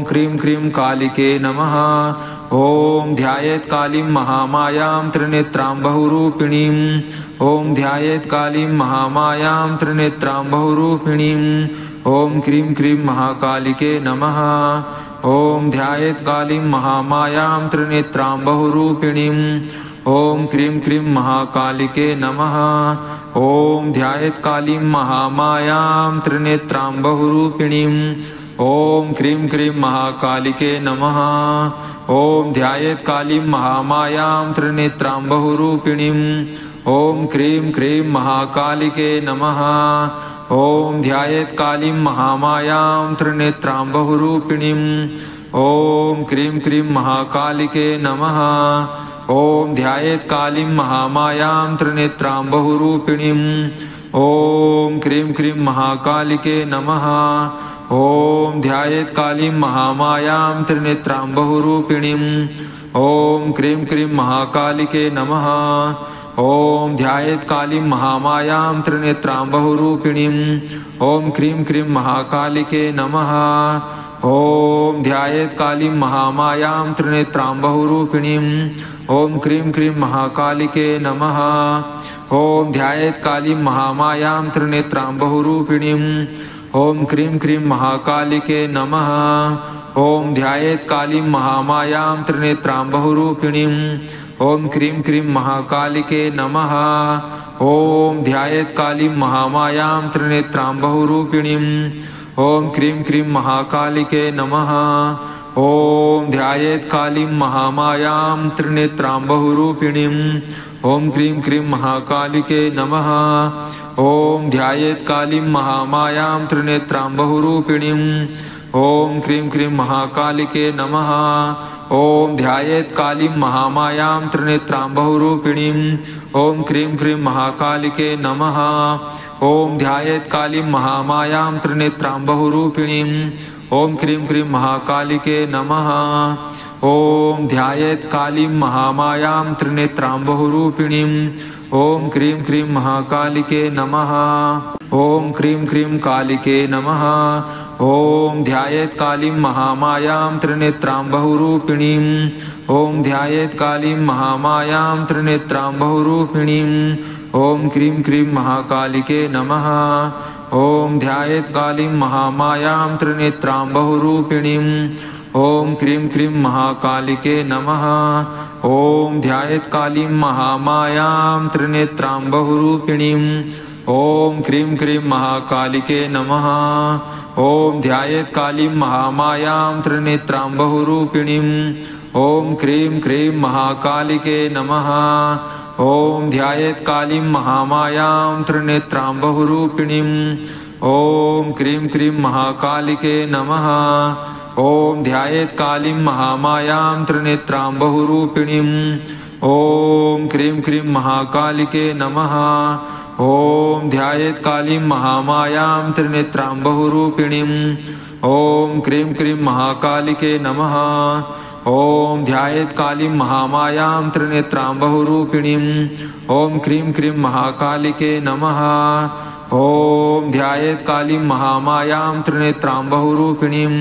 Cream cream कालिके नमः। ॐ ध्यायेत् कालीं महामायां त्रिनेत्रां बहुरूपिणीम्। ॐ ध्यायेत् कालीं महामायां त्रिनेत्रां बहुरूपिणीम्। ॐ क्रीं क्रीं महाकालिके नमः। ॐ ध्यायेत् कालीं महामायां त्रिनेत्रां बहुरूपिणीम्। ॐ क्रीं क्रीं महाकालिके नमः। ॐ ध्यायेत् कालीं महामायां त्रिनेत्रां बहुरूपिणीम्। ॐ क्रीं क्रीं महाकालिके नमः। ॐ ध्यायेत् कालीं महामायां त्रिनेत्रां बहुरूपिणीम्। ॐ क्रीं क्रीं महाकालिके नमः। ॐ ध्यायेत् कालीं महामायां त्रिनेत्रां बहुरूपिणीम्। ॐ क्रीं क्रीं महाकालिके नमः। ॐ ध्यायेत् कालीं महामायां त्रिनेत्रां बहुरूपिणीम्। ॐ क्रीं क्रीं महाकालिके नमः। ॐ ध्यायेत् कालीं महामायां त्रिनेत्रां बहुरूपिणीम्। ॐ क्रीं क्रीं महाकालिके नमः। ॐ ध्यायेत् कालीं महामायां त्रिनेत्रां बहुरूपिणीम्। ॐ क्रीं क्रीं महाकालिके नमः। ॐ ध्यायेत् कालीं महामायां त्रिनेत्रां बहुरूपिणीम्। ॐ क्रीं क्रीं महाकालिके नमः। ॐ ध्यायेत् कालीं महामायां त्रिनेत्रां बहुरूपिणीम्। ॐ क्रीं क्रीं महाकालिके नमः। ॐ ध्यायेत् कालीं महामायां त्रिनेत्रां बहुरूपिणीम्। ॐ क्रीं क्रीं महाकालिके नमः। ॐ ध्यायेत् कालीं महामायां त्रिनेत्रां बहुरूपिणीम्। ॐ क्रीं क्रीं महाकालिके नमः। ॐ ध्यायेत् कालीं महामायां त्रिनेत्रां बहुरूपिणीम्। ॐ क्रीं क्रीं महाकालिके नमः। ॐ ध्यायेत् कालीं महामायां त्रिनेत्रां बहुरूपिणीम्। ॐ क्रीं क्रीं महाकालिके नमः। ॐ ध्यायेत् कालीं महामायां त्रिनेत्रां बहुरूपिणीम्। ॐ क्रीं क्रीं महाकालिके नमः। ॐ ध्यायेत् कालीं महामायां त्रिनेत्रां बहुरूपिणीम्। ॐ क्रीं क्रीं महाकालिके नमः। ॐ ध्यायेत् कालीं महामायां त्रिनेत्रां बहुरूपिणीम्। ॐ क्रीं क्रीं महाकालिके नमः। ॐ क्रीं क्रीं कालिके नमः। ॐ ध्यायेत् कालीं महामायां त्रिनेत्रां बहुरूपिणीम्। ॐ ध्यायेत् कालीं महामायां त्रिनेत्रां बहुरूपिणीम्। ॐ क्रीं क्रीं महाकालिके नमः। ॐ ध्यायेत् कालीं महामायां त्रिनेत्रां बहुरूपिणीम्। ॐ क्रीं क्रीं महाकालिके नमः। ॐ ध्यायेत् कालीं महामायां त्रिनेत्रां बहुरूपिणीम्। ॐ क्रीं क्रीं महाकालिके नमः। ॐ ध्यायेत् कालीं महामायां त्रिनेत्रां बहुरूपिणीम्। ॐ क्रीं क्रीं महाकालिके नमः। ॐ ध्यायेत् कालीं महामायां त्रिनेत्रां बहुरूपिणीम्। ॐ क्रीं क्रीं महाकालिके नमः। ॐ ध्यायेत् कालीं महामायां त्रिनेत्रां बहुरूपिणीम्। ॐ क्रीं क्रीं महाकालिके नमः। ॐ ध्यायेत् कालीं महामायां त्रिनेत्रां बहुरूपिणीम्। ॐ क्रीं क्रीं महाकालिके नमः। ॐ ध्यायेत् कालीं महामायां त्रिनेत्रां बहुरूपिणीम्। ॐ क्रीं क्रीं महाकालिके नमः। ॐ ध्यायेत् कालीं महामायां त्रिनेत्रां बहुरूपिणीम्।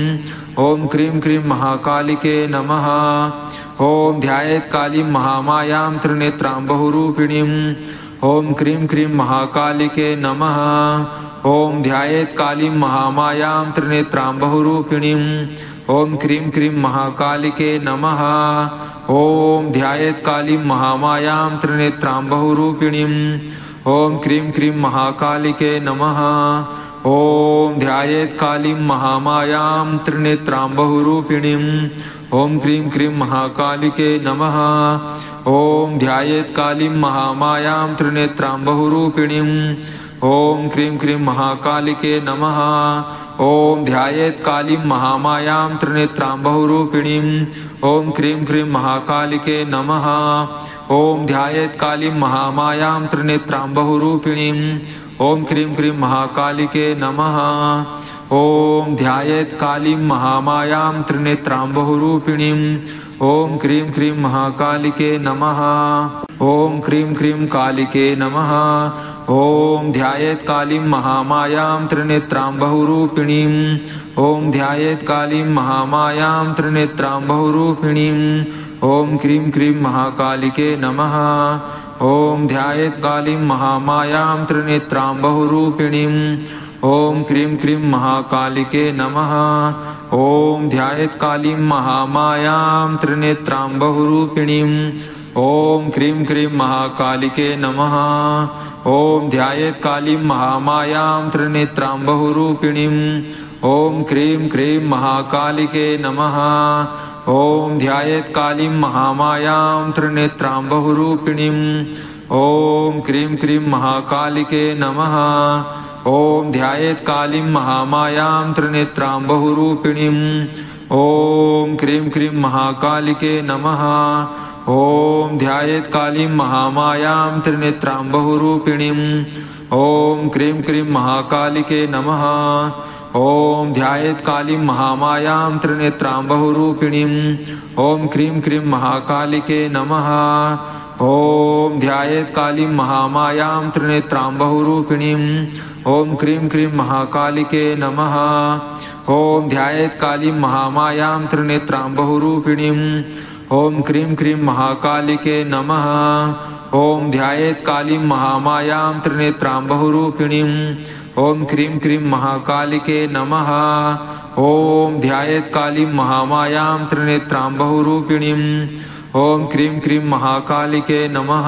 ॐ क्रीं क्रीं महाकालिके नमः। ॐ ध्यायेत् कालीं महामायां त्रिनेत्रां बहुरूपिणीम्। ॐ क्रीं क्रीं महाकालिके नमः। ॐ ध्यायेत् कालीं महामायां त्रिनेत्रां बहुरूपिणीम्। ॐ क्रीं क्रीं महाकालिके नमः। ॐ ध्यायेत् कालीं महामायां त्रिनेत्रां बहुरूपिणीम्। ॐ क्रीं क्रीं महाकालिके नमः। ॐ ध्यायेत् कालीं महामायां त्रिनेत्रां बहुरूपिणीम्। ॐ क्रीं क्रीं महाकालिके नमः। ॐ ध्यायेत् कालीं महामायां त्रिनेत्रां बहुरूपिणीम्। ॐ क्रीं क्रीं महाकालिके नमः। ॐ ध्यायेत् कालीं महामायां त्रिनेत्रां बहुरूपिणीम्। ॐ क्रीं क्रीं महाकालिके नमः। ॐ ध्यायेत् कालीं महामायां त्रिनेत्रां बहुरूपिणीम्। ॐ क्रीं क्रीं महाकालिके नमः। ॐ ध्यायेत् कालीं महामायां त्रिनेत्रां बहुरूपिणीम्। ॐ क्रीं क्रीं महाकालिके नमः। ॐ क्रीं क्रीं कालिके नमः। ॐ ध्यायेत् कालीं महामायां त्रिनेत्रां बहुरूपिणीं ॐ ध्यायेत् कालीं महामायां त्रिनेत्रां बहुरूपिणीं ॐ क्रीं क्रीं महाकालिके नमः ॐ ध्यायेत् कालीं महामायां त्रिनेत्रां बहुरूपिणीं ॐ क्रीं क्रीं महाकालिके नमः ॐ ध्यायेत् कालीं महामायां त्रिनेत्रां बहुरूपिणीं ॐ क्रीं क्रीं महाकालिके नमः ॐ ध्यायेत् कालीं महामायां त्रिनेत्रां बहुरूपिणीं ॐ क्रीं क्रीं महाकालिके नमः ॐ ध्यायेत् कालीं महामायां त्रिनेत्रां बहुरूपिणीं ॐ क्रीं क्रीं महाकालिके नमः ॐ ध्यायेत् कालीं महामायां त्रिनेत्रां बहुरूपिणीं ॐ क्रीं क्रीं महाकालिके नमः ॐ ध्यायेत् कालीं महामायां त्रिनेत्रां बहुरूपिणीं ॐ क्रीं क्रीं महाकालिके नमः ॐ ध्यायेत् कालीं महामायां त्रिनेत्रां बहुरूपिणीं ॐ क्रीं क्रीं महाकालिके नमः ॐ ध्यायेत् कालीं महामायां त्रिनेत्रां बहुरूपिणीं ॐ क्रीं क्रीं महाकालिके नमः ॐ ध्यायेत् कालीं महामायां त्रिनेत्रां बहुरूपिणीं ॐ क्रीं क्रीं महाकालिके नमः ॐ ध्यायेत् कालीं महामायां त्रिनेत्रां बहुरूपिणीं ॐ क्रीं क्रीं महाकालिके नमः ॐ ध्यायेत् कालीं महामायां त्रिनेत्रां बहुरूपिणीं ॐ क्रीं क्रीं महाकालिके नमः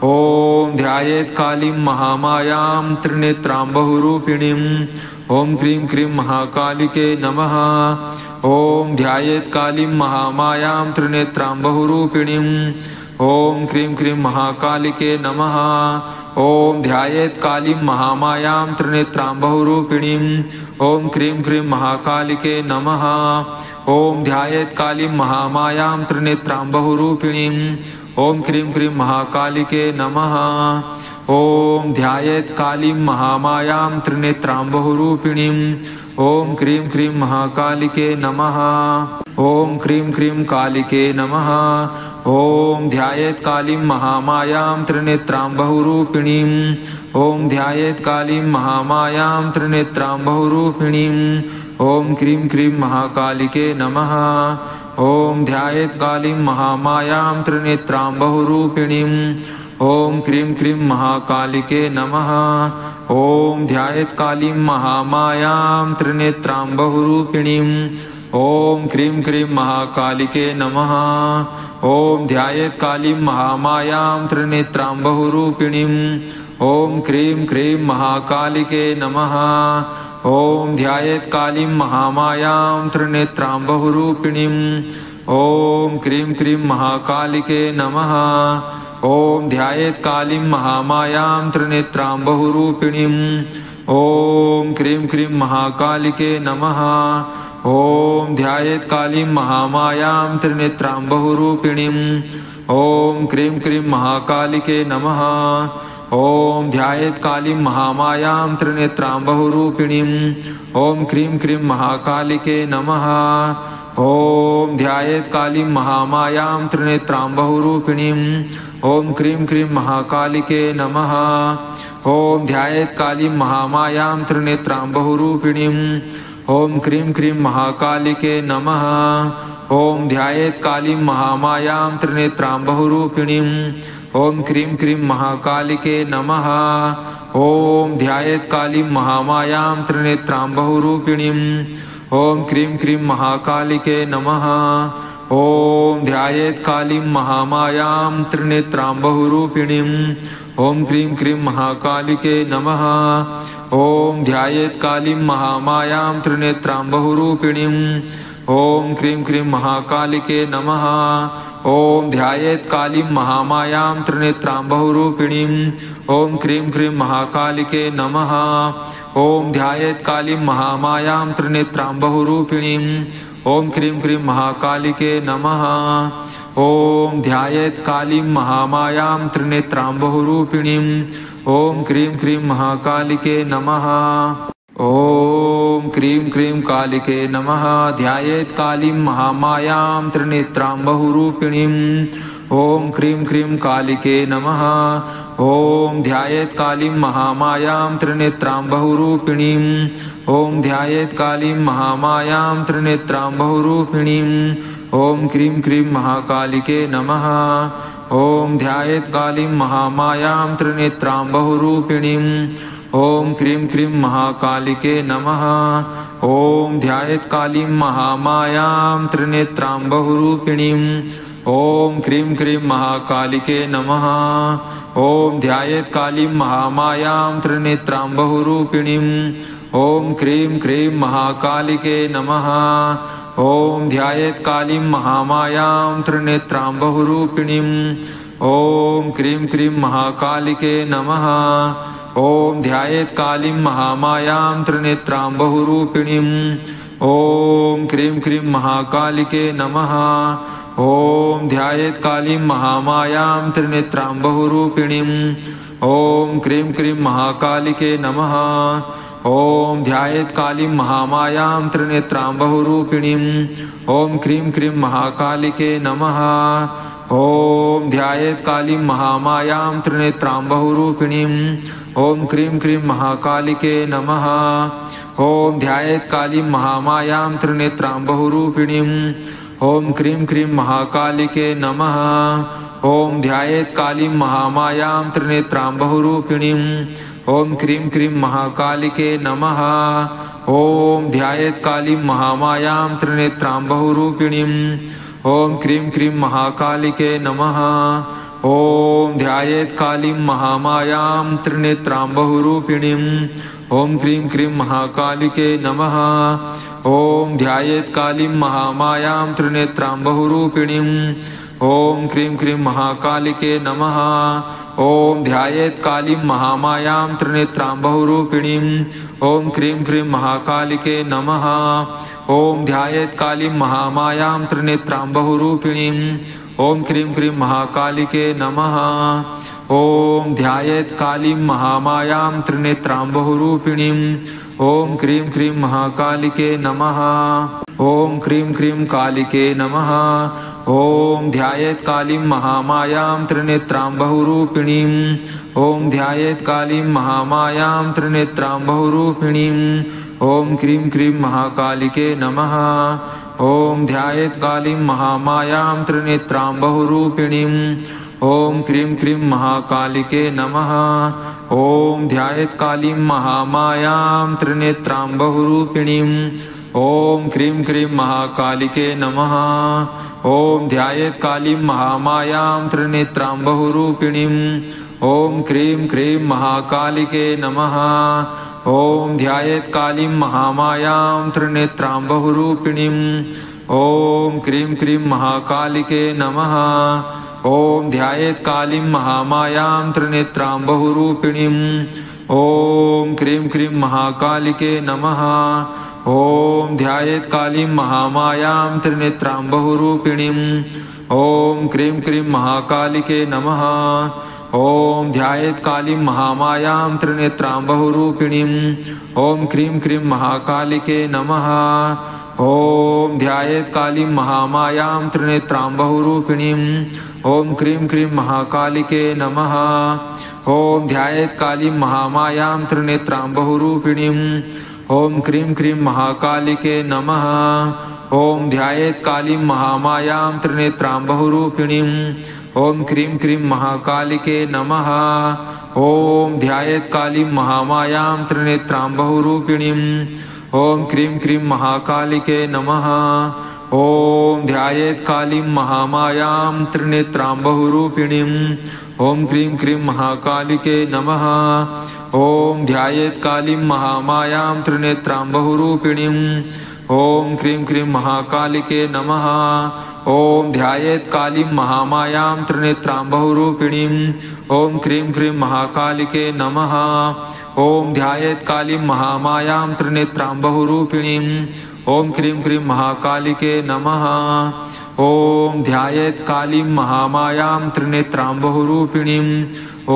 ॐ ध्यायेत् कालीं महामायां त्रिनेत्रां बहुरूपिणीं ॐ क्रीं क्रीं महाकालिके नमः ॐ ध्यायेत् कालीं महामायां त्रिनेत्रां बहुरूपिणीं ॐ क्रीं क्रीं महाकालिके नमः ॐ ध्यायेत् कालीं महामायां त्रिनेत्रां बहुरूपिणीं ॐ क्रीं क्रीं महाकालिके नमः ॐ ध्यायेत् कालीं महामायां त्रिनेत्रां बहुरूपिणीं ॐ क्रीं क्रीं महाकालिके नमः ॐ ध्यायेत् कालीं महामायां त्रिनेत्रां बहुरूपिणीं ॐ क्रीं क्रीं महाकालिके नमः ॐ क्रीं क्रीं कालिके नमः ॐ ध्यायेत् कालीं महामायां त्रिनेत्रां बहुरूपिणीं ॐ ध्यायेत् कालीं महामायां त्रिनेत्रां बहुरूपिणीं ॐ क्रीं क्रीं महाकालिके नमः ॐ ध्यायेत् कालीं महामायां त्रिनेत्रां बहुरूपिणीं ॐ क्रीं क्रीं महाकालिके नमः ॐ ध्यायेत् कालीं महामायां त्रिनेत्रां बहुरूपिणीं ॐ क्रीं क्रीं महाकालिके नमः ॐ ध्यायेत् कालीं महामायां त्रिनेत्रां बहुरूपिणीं ॐ क्रीं क्रीं महाकालिके नमः ॐ ध्यायेत् कालीं महामायां त्रिनेत्रां बहुरूपिणीं ॐ क्रीं क्रीं महाकालिके नमः ॐ ध्यायेत् कालीं महामायां त्रिनेत्रां बहुरूपिणीं ॐ क्रीं क्रीं महाकालिके नमः ॐ ध्यायेत् कालीं महामायां त्रिनेत्रां बहुरूपिणीं ॐ क्रीं क्रीं महाकालिके नमः ॐ ध्यायेत् कालीं महामायां त्रिनेत्रां बहुरूपिणीं ॐ क्रीं क्रीं महाकालिके नमः ॐ ध्यायेत् कालीं महामायां त्रिनेत्रां बहुरूपिणीं ॐ क्रीं क्रीं महाकालिके नमः ॐ ध्यायेत् कालीं महामायां त्रिनेत्रां बहुरूपिणीं ॐ क्रीं क्रीं महाकालिके नमः ॐ ध्यायेत् कालीं महामायां त्रिनेत्रां बहुरूपिणीं ॐ क्रीं क्रीं महाकालिके नमः ॐ ध्यायेत् कालीं महामायां त्रिनेत्रां बहुरूपिणीं ॐ क्रीं क्रीं महाकालिके नमः ॐ ध्यायेत् कालीं महामायां त्रिनेत्रां बहुरूपिणीं ॐ क्रीं क्रीं महाकालिके नमः ॐ ध्यायेत् कालीं महामायां त्रिनेत्रां बहुरूपिणीं ॐ क्रीं क्रीं महाकालिके नमः ॐ ध्यायेत् कालीं महामायां त्रिनेत्रां बहुरूपिणीं ॐ क्रीं क्रीं महाकालिके नमः ॐ ध्यायेत् कालीं महामायां त्रिनेत्रां बहुरूपिणीं ॐ क्रीं क्रीं महाकालिके नमः ॐ ध्यायेत् कालीं महामायां त्रिनेत्रां बहुरूपिणीं ॐ क्रीं क्रीं महाकालिके नमः ॐ क्रीं क्रीं कालिके नमः ध्यायेत् कालीं महामायां त्रिनेत्रां बहुरूपिणीं ॐ क्रीं क्रीं कालिके नमः ॐ ध्यायेत् कालीं महामायां त्रिनेत्रां बहुरूपिणीम् ॐ ध्यायेत् कालीं महामायां त्रिनेत्रां बहुरूपिणीम् ॐ क्रीं क्रीं महाकालिके नमः ॐ ध्यायेत् कालीं महामायां त्रिनेत्रां बहुरूपिणीम् ॐ क्रीं क्रीं महाकालिके नमः ॐ ध्यायेत् कालीं महामायां त्रिनेत्रां बहुरूपिणीम् ॐ क्रीं क्रीं महाकालिके नमः ॐ ध्यायेत् कालीं महामायां त्रिनेत्रां बहुरूपिणीम् ॐ क्रीं क्रीं महाकालिके नमः ॐ ध्यायेत् कालीं महामायां त्रिनेत्रां बहुरूपिणीम् ॐ क्रीं क्रीं महाकालिके नमः ॐ ध्यायेत् कालीं महामायां त्रिनेत्रां बहुरूपिणीम् ॐ क्रीं क्रीं महाकालिके नमः ॐ ध्यायेत् कालीं महामायां त्रिनेत्रां बहुरूपिणीम् ॐ क्रीं क्रीं महाकालिके नमः ॐ ध्यायेत् कालीं महामायां त्रिनेत्रां बहुरूपिणीम् ॐ क्रीं क्रीं महाकालिके नमः ॐ ध्यायेत् कालीं महामायां त्रिनेत्रां बहुरूपिणीम् ॐ क्रीं क्रीं महाकालिके नमः ॐ ध्यायेत् कालीं महामायां त्रिनेत्रां बहुरूपिणीम् ॐ क्रीं क्रीं महाकालिके नमः ॐ ध्यायेत् कालीं महामायां त्रिनेत्रां बहुरूपिणीम् ॐ क्रीं क्रीं महाकालिके नमः ॐ ध्यायेत् कालीं महामायां त्रिनेत्रां बहुरूपिणीम् ॐ क्रीं क्रीं महाकालिके नमः ॐ ध्यायेत् कालीं महामायां त्रिनेत्रां बहुरूपिणीम् ॐ क्रीं क्रीं महाकालिके नमः ॐ ध्यायेत् कालीं महामायां त्रिनेत्रां बहुरूपिणीम् ॐ क्रीं क्रीं महाकालिके नमः ॐ ध्यायेत् कालीं महामायां त्रिनेत्रां बहुरूपिणीम् ॐ क्रीं क्रीं महाकालिके नमः ॐ ध्यायेत् कालीं महामायां त्रिनेत्रां बहुरूपिणीम् ॐ क्रीं क्रीं महाकालिके नमः ॐ ध्यायेत् कालीं महामायां त्रिनेत्रां बहुरूपिणीम् ॐ क्रीं क्रीं महाकालिके नमः ॐ क्रीं क्रीं कालिके नमः ॐ ध्यायेत् कालीं महामायां त्रिनेत्रां बहुरूपिणीम् ॐ ध्यायेत् कालीं महामायां त्रिनेत्रां बहुरूपिणीम् ॐ क्रीं क्रीं महाकालिके नमः ॐ ध्यायेत् कालीं महामायां त्रिनेत्रां बहुरूपिणीम् ॐ क्रीं क्रीं महाकालिके नमः ॐ ध्यायेत् कालीं महामायां त्रिनेत्रां बहुरूपिणीम् ॐ क्रीं क्रीं महाकालिके नमः ॐ ध्यायेत् कालीं महामायां त्रिनेत्रां बहुरूपिणीम् ॐ क्रीं क्रीं महाकालिके नमः ॐ ध्यायेत् कालीं महामायां त्रिनेत्रां बहुरूपिणीम् ॐ क्रीं क्रीं महाकालिके नमः ॐ ध्यायेत् कालीं महामायां त्रिनेत्रां बहुरूपिणीम् ॐ क्रीं क्रीं महाकालिके नमः ॐ ध्यायेत् कालीं महामायां त्रिनेत्रां बहुरूपिणीम् ॐ क्रीं क्रीं महाकालिके नमः ॐ ध्यायेत् कालीं महामायां त्रिनेत्रां बहुरूपिणीम् ॐ क्रीं क्रीं महाकालिके नमः ॐ ध्यायेत् कालीं महामायां त्रिनेत्रां बहुरूपिणीम् ॐ क्रीं क्रीं महाकालिके नमः ॐ ध्यायेत् कालीं महामायां त्रिनेत्रां बहुरूपिणीम् ॐ क्रीं क्रीं महाकालिके नमः ॐ ध्यायेत् कालीं महामायां त्रिनेत्रां बहुरूपिणीम् ॐ क्रीं क्रीं महाकालिके नमः ॐ ध्यायेत् कालीं महामायां त्रिनेत्रां बहुरूपिणीम् ॐ क्रीं क्रीं महाकालिके नमः ॐ ध्यायेत् कालीं महामायां त्रिनेत्रां बहुरूपिणीम् ॐ क्रीं क्रीं महाकालिके नमः ॐ ध्यायेत् कालीं महामायां त्रिनेत्रां बहुरूपिणीम् ॐ क्रीं क्रीं महाकालिके नमः ॐ ध्यायेत् कालीं महामायां त्रिनेत्रां बहुरूपिणीम् ॐ क्रीं क्रीं महाकालिके नमः ॐ ध्यायेत् कालीं महामायां त्रिनेत्रां बहुरूपिणीम् ॐ क्रीं क्रीं महाकालिके नमः ॐ ध्यायेत् कालीं महामायां त्रिनेत्रां बहुरूपिणीम्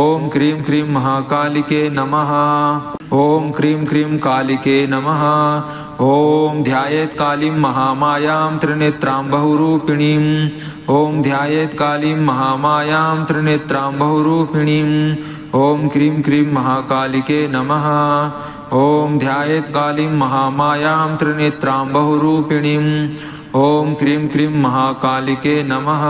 ॐ क्रीं क्रीं महाकालिके नमः ॐ क्रीं क्रीं कालिके नमः ॐ ध्यायेत् कालीं महामायां त्रिनेत्रां बहुरूपिणीम् ॐ ध्यायेत् कालीं महामायां त्रिनेत्रां बहुरूपिणीम् ॐ क्रीं क्रीं महाकालिके नमः। ॐ ध्यायेत् कालीं महामायां त्रिनेत्रां बहुरूपिणीम् ॐ क्रीं क्रीं महाकालिके नमः।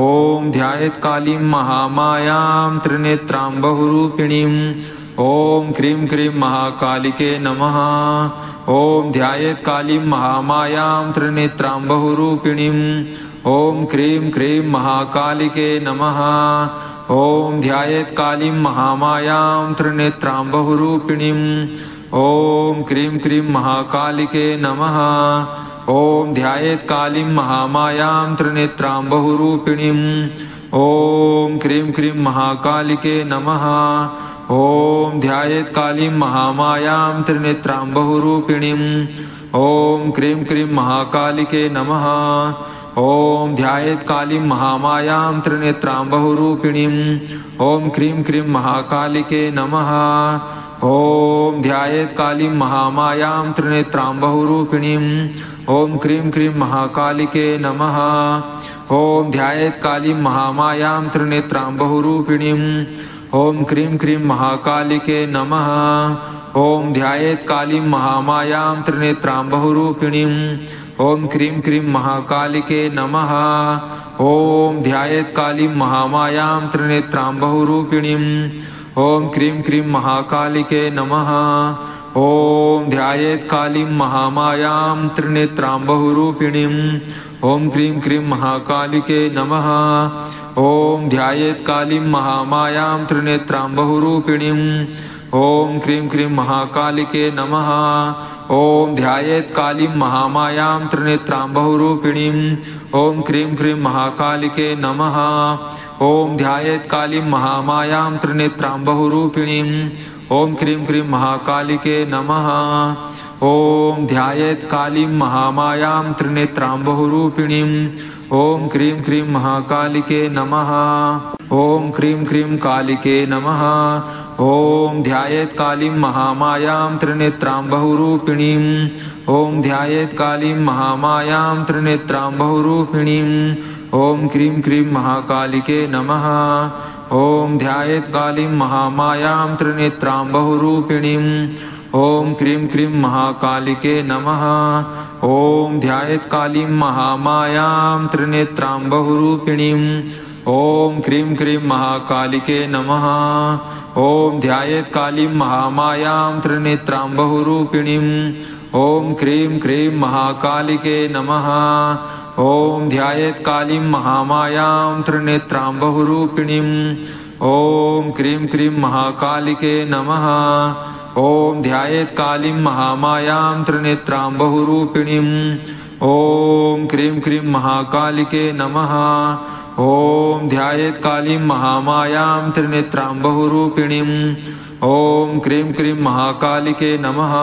ॐ ध्यायेत् कालीं महामायां त्रिनेत्रां बहुरूपिणीम् ॐ क्रीं क्रीं महाकालिके नमः। ॐ ध्यायेत् कालीं महामायां त्रिनेत्रां बहुरूपिणीम् ॐ क्रीं क्रीं महाकालिके नमः। ॐ ध्यायेत् कालीं महामायां त्रिनेत्रां बहुरूपिणीम् ॐ क्रीं क्रीं महाकालिके नमः। ॐ ध्यायेत् कालीं महामायां त्रिनेत्रां बहुरूपिणीम् ॐ क्रीं क्रीं महाकालिके नमः। ॐ ध्यायेत् कालीं महामायां त्रिनेत्रां बहुरूपिणीम् ॐ क्रीं क्रीं महाकालिके नमः। ॐ ध्यायेत् कालीं महामायां त्रिनेत्रां बहुरूपिणीम् ॐ क्रीं क्रीं महाकालिके नमः। ॐ ध्यायेत् कालीं महामायां त्रिनेत्रां बहुरूपिणीम् ॐ क्रीं क्रीं महाकालिके नमः। ॐ ध्यायेत् कालीं महामायां त्रिनेत्रां बहुरूपिणीम् ॐ क्रीं क्रीं महाकालिके नमः। ॐ ध्यायेत् कालीं महामायां त्रिनेत्रां बहुरूपिणीम् ॐ क्रीं क्रीं महाकालिके नमः। ॐ ध्यायेत् कालीं महामायां त्रिनेत्रां बहुरूपिणीम् ॐ क्रीं क्रीं महाकालिके नमः। ॐ ध्यायेत् कालीं महामायां त्रिनेत्रां बहुरूपिणीम् ॐ क्रीं क्रीं महाकालिके नमः। ॐ ध्यायेत् कालीं महामायां त्रिनेत्रां बहुरूपिणीम् ॐ क्रीं क्रीं महाकालिके नमः। ॐ ध्यायेत् कालीं महामायां त्रिनेत्रां बहुरूपिणीम् ॐ क्रीं क्रीं महाकालिके नमः। ॐ ध्यायेत् कालीं महामायां त्रिनेत्रां बहुरूपिणीम् ॐ क्रीं क्रीं महाकालिके नमः। ॐ ध्यायेत् कालीं महामायां त्रिनेत्रां बहुरूपिणीम् ॐ क्रीं क्रीं महाकालिके नमः। ॐ क्रीं क्रीं कालिके नमः। ॐ ध्यायेत् कालीं महामायां त्रिनेत्रां बहुरूपिणीम् ॐ ध्यायेत् कालीं महामायां त्रिनेत्रां बहुरूपिणीम् ॐ क्रीं क्रीं महाकालिके नमः। ॐ ध्यायेत् कालीं महामायां त्रिनेत्रां बहुरूपिणीम् ॐ क्रीं क्रीं महाकालिके नमः। ॐ ध्यायेत् कालीं महामायां त्रिनेत्रां बहुरूपिणीम् ॐ क्रीं क्रीं महाकालिके नमः। ॐ ध्यायेत् कालीं महामायां त्रिनेत्रां बहुरूपिणीम् ॐ क्रीं क्रीं महाकालिके नमः। ॐ ध्यायेत् कालीं महामायां त्रिनेत्रां बहुरूपिणीम् ॐ क्रीं क्रीं महाकालिके नमः। ॐ ध्यायेत् कालीं महामायां त्रिनेत्रां बहुरूपिणीम् ॐ क्रीं क्रीं महाकालिके नमः। ॐ ध्यायेत् कालीं महामायां त्रिनेत्रां बहुरूपिणीम् ॐ क्रीं क्रीं महाकालिके नमः।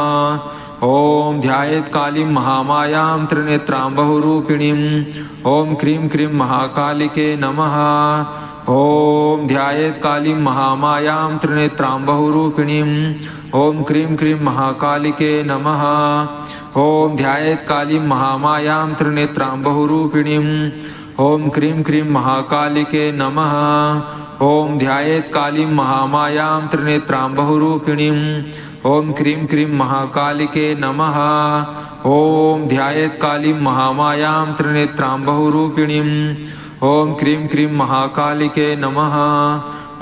ॐ ध्यायेत् कालीं महामायां त्रिनेत्रां बहुरूपिणीम् ॐ क्रीं क्रीं महाकालिके नमः। ॐ ध्यायेत् कालीं महामायां त्रिनेत्रां बहुरूपिणीम् ॐ क्रीं क्रीं महाकालिके नमः। ॐ ध्यायेत् कालीं महामायां त्रिनेत्रां बहुरूपिणीम् ॐ क्रीं क्रीं महाकालिके नमः। ॐ ध्यायेत् कालीं महामायां त्रिनेत्रां बहुरूपिणीम् ॐ क्रीं क्रीं महाकालिके नमः। ॐ ध्यायेत् कालीं महामायां त्रिनेत्रां बहुरूपिणीम् ॐ क्रीं क्रीं महाकालिके नमः।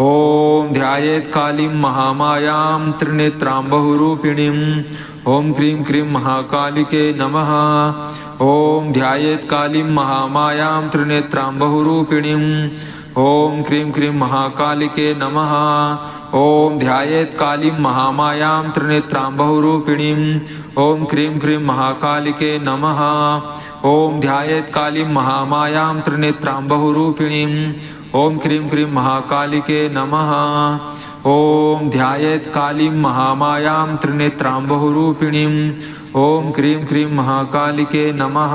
ॐ ध्यायेत् कालीं महामायां त्रिनेत्रां बहुरूपिणीम् ॐ क्रीं क्रीं महाकालिके नमः। ॐ ध्यायेत् कालीं महामायां त्रिनेत्रां बहुरूपिणीम् ॐ क्रीं क्रीं महाकालिके नमः। ॐ ध्यायेत् कालीं महामायां त्रिनेत्रां बहुरूपिणीम् ॐ क्रीं क्रीं महाकालिके नमः। ॐ ध्यायेत् कालीं महामायां त्रिनेत्रां बहुरूपिणीम् ॐ क्रीं क्रीं महाकालिके नमः। ॐ ध्यायेत् कालीं महामायां त्रिनेत्रां बहुरूपिणीम् ॐ क्रीं क्रीं महाकालिके नमः।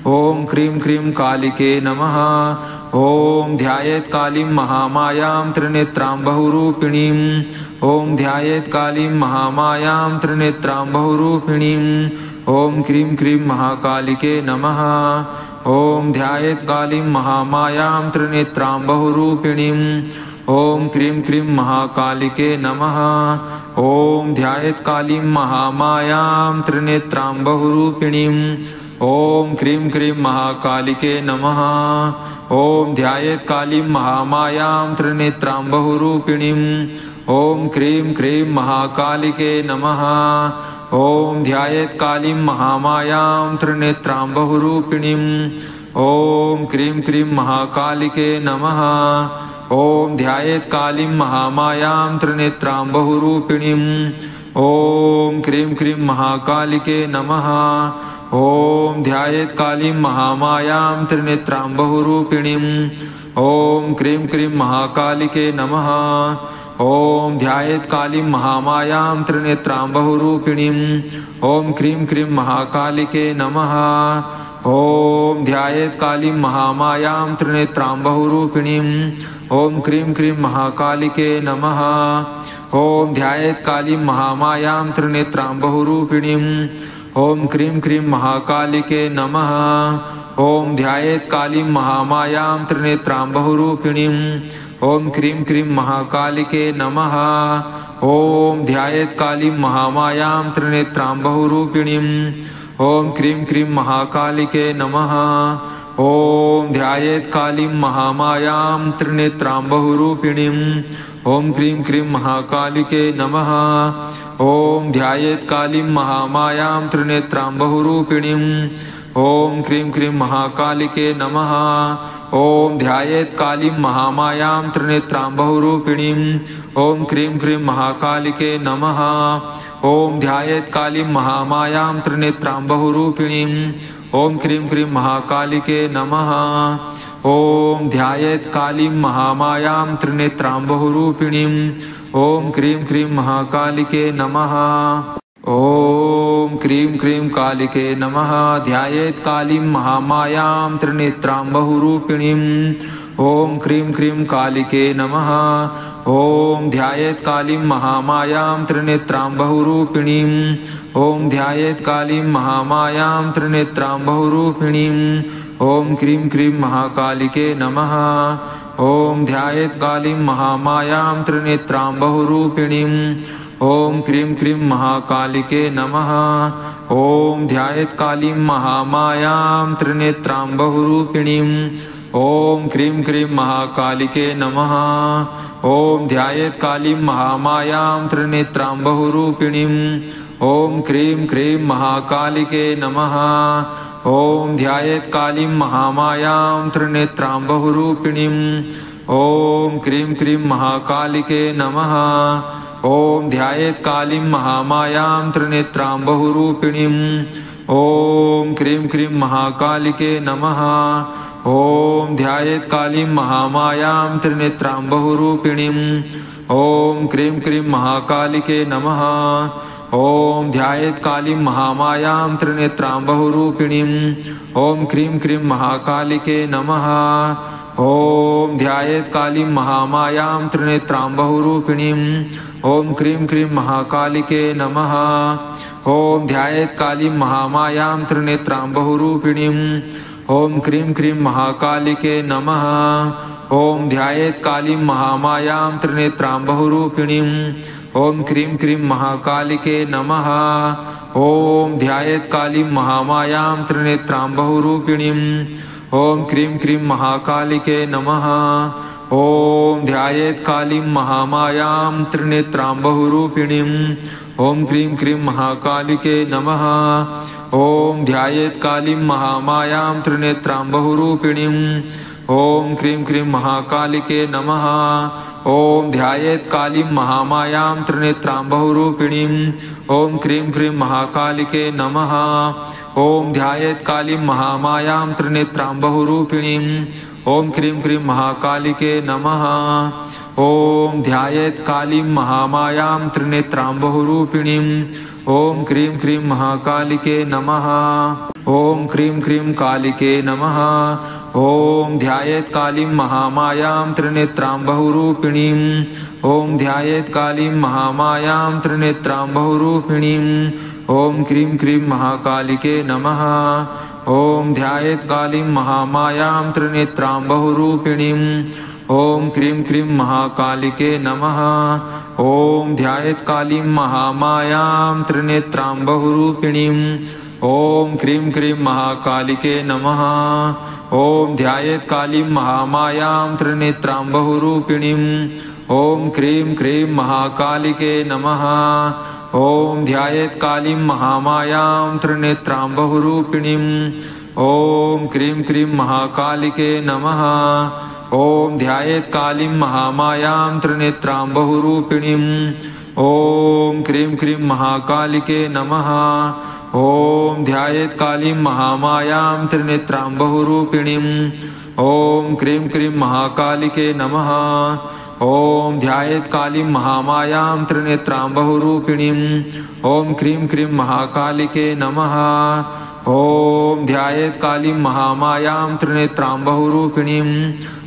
ॐ क्रीं क्रीं कालिके नमः। ॐ ध्यायेत् कालीं महामायां त्रिनेत्रां बहुरूपिणीम् ॐ ध्यायेत् कालीं महामायां त्रिनेत्रां बहुरूपिणीम् ॐ क्रीं क्रीं महाकालिके नमः। ॐ ध्यायेत् कालीं महामायां त्रिनेत्रां बहुरूपिणीम्। ॐ क्रीं क्रीं महाकालिके नमः। ॐ ध्यायेत् कालीं महामायां त्रिनेत्रां बहुरूपिणीम्। ॐ क्रीं क्रीं महाकालिके नमः। ॐ ध्यायेत् कालीं महामायां त्रिनेत्रां बहुरूपिणीम्। ॐ क्रीं क्रीं महाकालिके नमः। ॐ ध्यायेत् कालीं महामायां त्रिनेत्रां बहुरूपिणीम्। ॐ क्रीं क्रीं महाकालिके नमः। ॐ ध्यायेत् कालीं महामायां त्रिनेत्रां बहुरूपिणीम्। ॐ क्रीं क्रीं महाकालिके नमः। ॐ ध्यायेत् कालीं महामायां त्रिनेत्रां बहुरूपिणीम्। ॐ क्रीं क्रीं महाकालिके नमः। ॐ ध्यायेत् कालीं महामायां त्रिनेत्रां बहुरूपिणीम्। ॐ क्रीं क्रीं महाकालिके नमः। ॐ ध्यायेत् कालीं महामायां त्रिनेत्रां बहुरूपिणीम्। ॐ क्रीं क्रीं महाकालिके नमः। ॐ ध्यायेत् कालीं महामायां त्रिनेत्रां बहुरूपिणीम्। ॐ क्रीं क्रीं महाकालिके नमः। ॐ ध्यायेत् कालीं महामायां त्रिनेत्रां बहुरूपिणीम्। ॐ क्रीं क्रीं महाकालिके नमः। ॐ ध्यायेत् कालीं महामायां त्रिनेत्रां बहुरूपिणीम्। ॐ क्रीं क्रीं महाकालिके नमः। ॐ ध्यायेत् कालीं महामायां त्रिनेत्रां बहुरूपिणीम्। ॐ क्रीं क्रीं महाकालिके नमः। ॐ ध्यायेत् कालीं महामायां त्रिनेत्रां बहुरूपिणीम्। ॐ क्रीं क्रीं महाकालिके नमः। ॐ ध्यायेत् कालीं महामायां त्रिनेत्रां बहुरूपिणीम्। ॐ क्रीं क्रीं महाकालिके नमः। ॐ ध्यायेत् कालीं महामायां त्रिनेत्रां बहुरूपिणीम्। ॐ क्रीं क्रीं महाकालिके नमः। ॐ ध्यायेत् कालीं महामायां त्रिनेत्रां बहुरूपिणीम्। ॐ क्रीं क्रीं महाकालिके नमः। ॐ क्रीं क्रीं कालिके नमः। ध्यायेत् कालीं महामायां त्रिनेत्रां बहुरूपिणीम्। ॐ क्रीं क्रीं कालिके नमः। ॐ ध्यायेत् कालीं महामायां त्रिनेत्रां बहुरूपिणीम्। ॐ ध्यायेत् कालीं महामायां त्रिनेत्रां बहुरूपिणीम्। ॐ क्रीं क्रीं महाकालिके नमः। ॐ ध्यायेत् कालीं महामायां त्रिनेत्रां बहुरूपिणीम्। ॐ क्रीं क्रीं महाकालिके नमः। ॐ ध्यायेत् कालीं महामायां त्रिनेत्रां बहुरूपिणीम्। ॐ क्रीं क्रीं महाकालिके नमः। ॐ ध्यायेत् कालीं महामायां त्रिनेत्रां बहुरूपिणीम्। ॐ क्रीं क्रीं महाकालिके नमः। ॐ ध्यायेत् कालीं महामायां त्रिनेत्रां बहुरूपिणीम्। ॐ क्रीं क्रीं महाकालिके नमः। ॐ ध्यायेत् कालीं महामायां त्रिनेत्रां बहुरूपिणीम्। ॐ क्रीं क्रीं महाकालिके नमः। ॐ ध्यायेत् कालीं महामायां त्रिनेत्रां बहुरूपिणीम्। ॐ क्रीं क्रीं महाकालिके नमः। ॐ ध्यायेत् कालीं महामायां त्रिनेत्रां बहुरूपिणीम्। ॐ क्रीं क्रीं महाकालिके नमः। ॐ ध्यायेत् कालीं महामायां त्रिनेत्रां बहुरूपिणीम्। ॐ क्रीं क्रीं महाकालिके नमः। ॐ ध्यायेत् कालीं महामायां त्रिनेत्रां बहुरूपिणीम्। ॐ क्रीं क्रीं महाकालिके नमः। ॐ ध्यायेत् कालीं महामायां त्रिनेत्रां बहुरूपिणीम्। ॐ क्रीं क्रीं महाकालिके नमः। ॐ ध्यायेत् कालीं महामायां त्रिनेत्रां बहुरूपिणीम्। ॐ क्रीं क्रीं महाकालिके नमः। ॐ ध्यायेत् कालीं महामायां त्रिनेत्रां बहुरूपिणीम्। ॐ क्रीं क्रीं महाकालिके नमः। ॐ ध्यायेत् कालीं महामायां त्रिनेत्रां बहुरूपिणीम्। ॐ क्रीं क्रीं महाकालिके नमः। ॐ ध्यायेत् कालीं महामायां त्रिनेत्रां बहुरूपिणीम्। ॐ क्रीं क्रीं महाकालिके नमः। ॐ ध्यायेत् कालीं महामायां त्रिनेत्रां बहुरूपिणीम्। ॐ क्रीं क्रीं महाकालिके नमः। ॐ ध्यायेत् कालीं महामायां त्रिनेत्रां बहुरूपिणीम्। ॐ क्रीं क्रीं महाकालिके नमः। ॐ क्रीं क्रीं कालिके नमः। ॐ ध्यायेत् कालीं महामायां त्रिनेत्रां बहुरूपिणीम्। ॐ ध्यायेत् कालीं महामायां त्रिनेत्रां बहुरूपिणीम्। ॐ क्रीं क्रीं महाकालिके नमः। ॐ ध्यायेत् कालीं महामायां त्रिनेत्रां बहुरूपिणीं। ॐ क्रीं क्रीं महाकालिके नमः। ॐ ध्यायेत् कालीं महामायां त्रिनेत्रां बहुरूपिणीं। ॐ क्रीं क्रीं महाकालिके नमः। ॐ ध्यायेत् कालीं महामायां त्रिनेत्रां बहुरूपिणीं। ॐ क्रीं क्रीं महाकालिके नमः। ॐ ध्यायेत् कालीं महामायां त्रिनेत्रां बहुरूपिणीं। ॐ क्रीं क्रीं महाकालिके नमः। ॐ ध्यायेत् कालीं महामायां त्रिनेत्रां बहुरूपिणीं। ॐ क्रीं क्रीं महाकालिके नमः। ॐ ध्यायेत् कालीं महामायां त्रिनेत्रां बहुरूपिणीं। ॐ क्रीं क्रीं महाकालिके नमः। ॐ ध्यायेत् कालीं महामायां त्रिनेत्रां बहुरूपिणीं। ॐ क्रीं क्रीं महाकालिके नमः। ॐ ध्यायेत् कालीं महामायां त्रिनेत्रां बहुरूपिणीं।